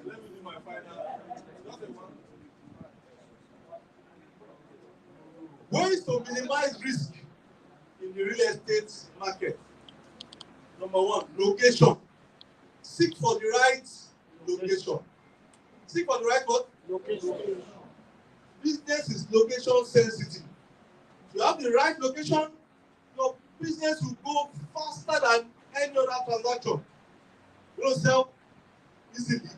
Let me do my final. Ways to minimize risk in the real estate market. Number 1, location. Seek for the right location. Seek for the right what? Location. Business is location sensitive. If you have the right location, your business will go faster than any other transaction. You don't sell easily.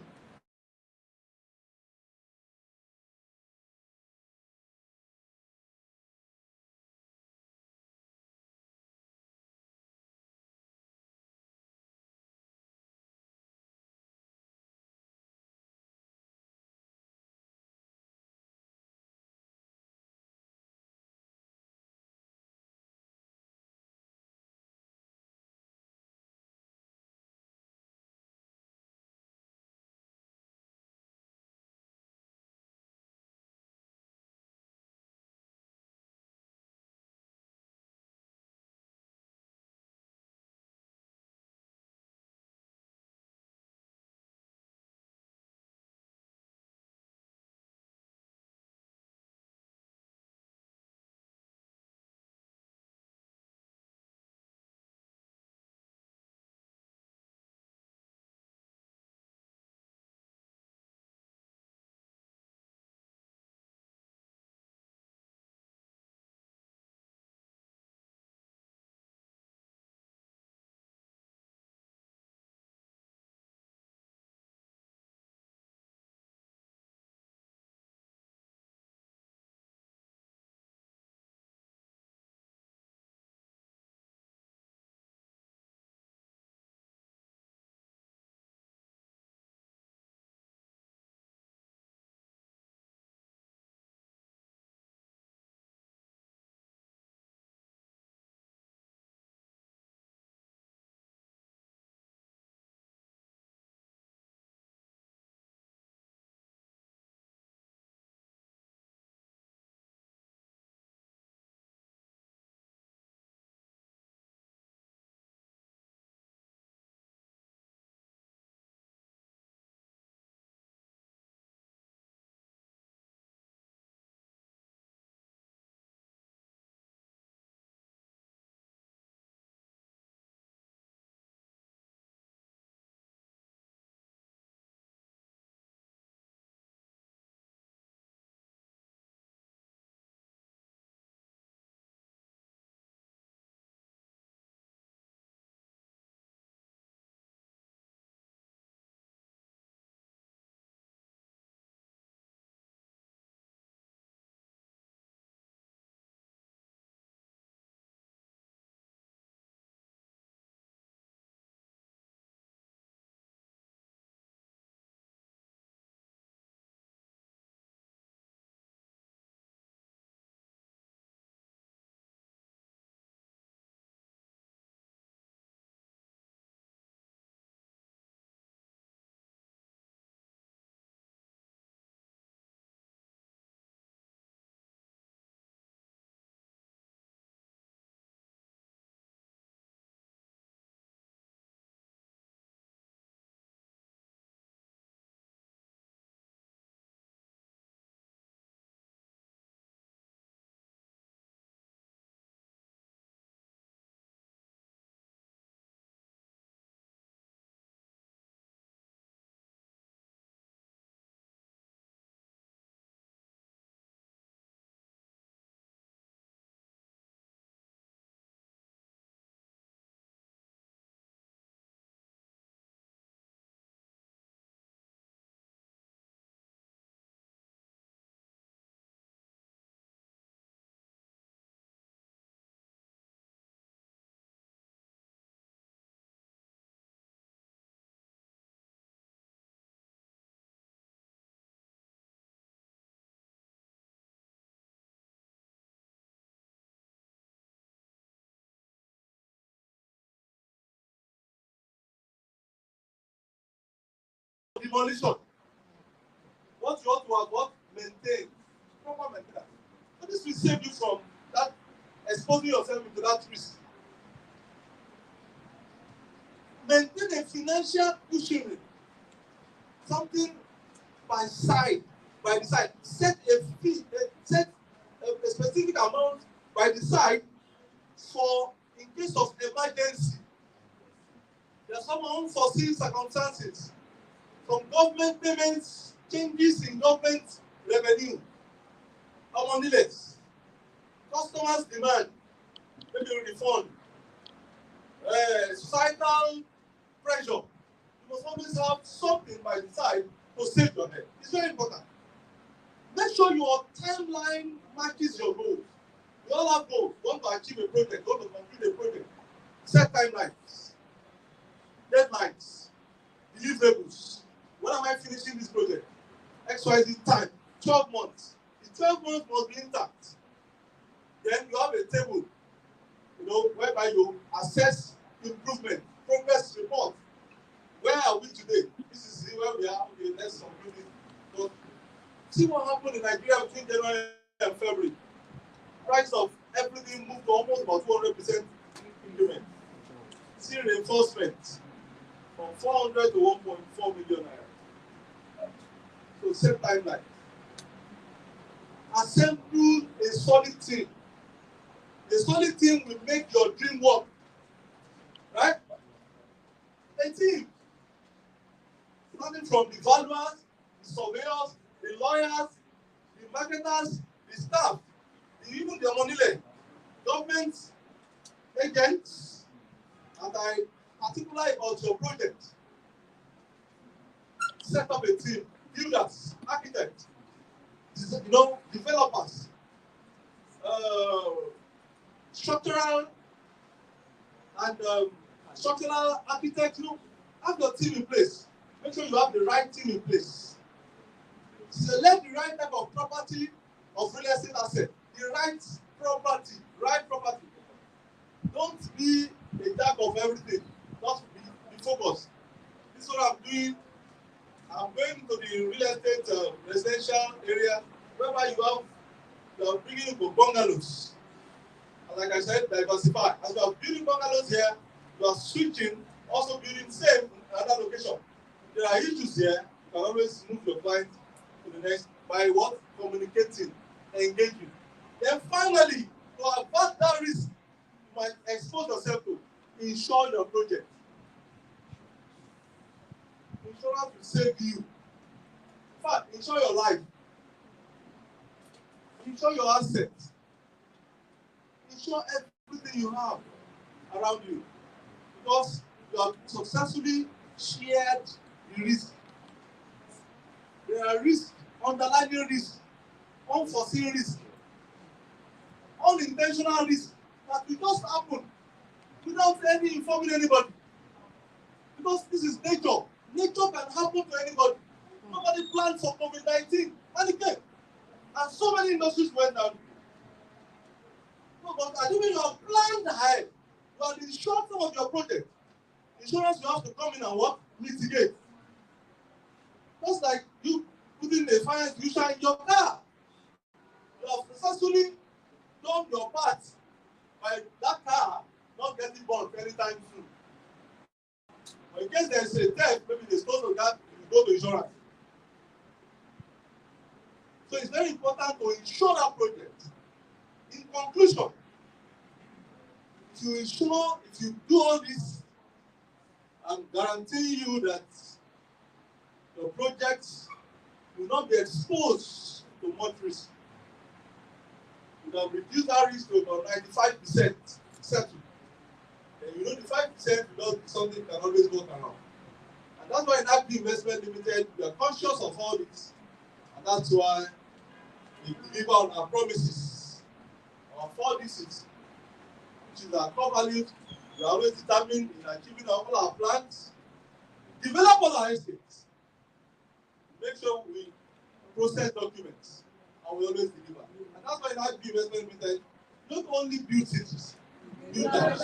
demolition. What you ought to have what? Maintain. Proper maintenance. So this will save you from that exposing yourself into that risk. Maintain a financial cushion. Something by the side. Set a fee, set a specific amount by the side for in case of emergency. There are some unforeseen circumstances. Some government payments, changes in government revenue, amountless. Customers demand, maybe refund. Societal pressure. You must always have something by the side to save your head. It's very important. Make sure your timeline matches your goals. We all have goals. You want to achieve a project, you want to complete a project. Set timelines, deadlines, deliverables. When am I finishing this project? XYZ time, 12 months. The 12 months must be intact. Then you have a table, whereby you assess improvement, progress report. Where are we today? This is where we are. Okay, let's conclude it. But see what happened in Nigeria between January and February. Price of everything moved to almost about 200% increment. See reinforcement from 400 to 1.4 million naira. So same timeline. Assemble a solid team. A solid team will make your dream work. Right? A team. Starting from the valuers, the surveyors, the lawyers, the marketers, the staff, even the money government agents, and I particular about your project. Set up a team, builders, architects, developers, structural and structural architects. Have your team in place. Make sure you have the right team in place. Select the right type of property of real estate asset. The right property. Don't be a jack of everything. Just be focused. This is what I'm doing. I'm going to the real estate residential area whereby you are bringing bungalows. And like I said, diversify. As you are building bungalows here, you are switching, also building same in another location. There are issues here. You can always move your client to the next by what? Communicating, engaging. Then finally, to avert that risk, you might expose yourself to insure your project. Insurance will save you. In fact, insure your life. Insure your assets. Insure everything you have around you. Because you have successfully shared the risk. There are risks, underlying risks, unforeseen risks, unintentional risks that will just happen without any informing anybody. Because this is nature. Nature can happen to anybody. Nobody planned for COVID-19 and it came. And so many industries went down. No, but assuming you have planned ahead, you have insured some of your project. Insurance you have to come in and what? Mitigate. Just like you putting a fire extinguisher in your car. You have successfully done your part by that car not getting burned anytime soon. But in case there is a death, maybe they stole the car, you go to insurance. So it's very important to insure that project. In conclusion, if you do all this, I'm guaranteeing you that your projects will not be exposed to much risk. You can reduce that risk to about 95% settled. And the 5% without something can always go around. And that's why in Active Investment Limited, we are conscious of all this. And that's why we deliver on our promises. Our 4 Ds, which is our core values, we are always determined in achieving all our plans. Develop all our estates. Make sure we process documents and we always deliver. And that's why in Active Investment Limited, not only build cities, build them.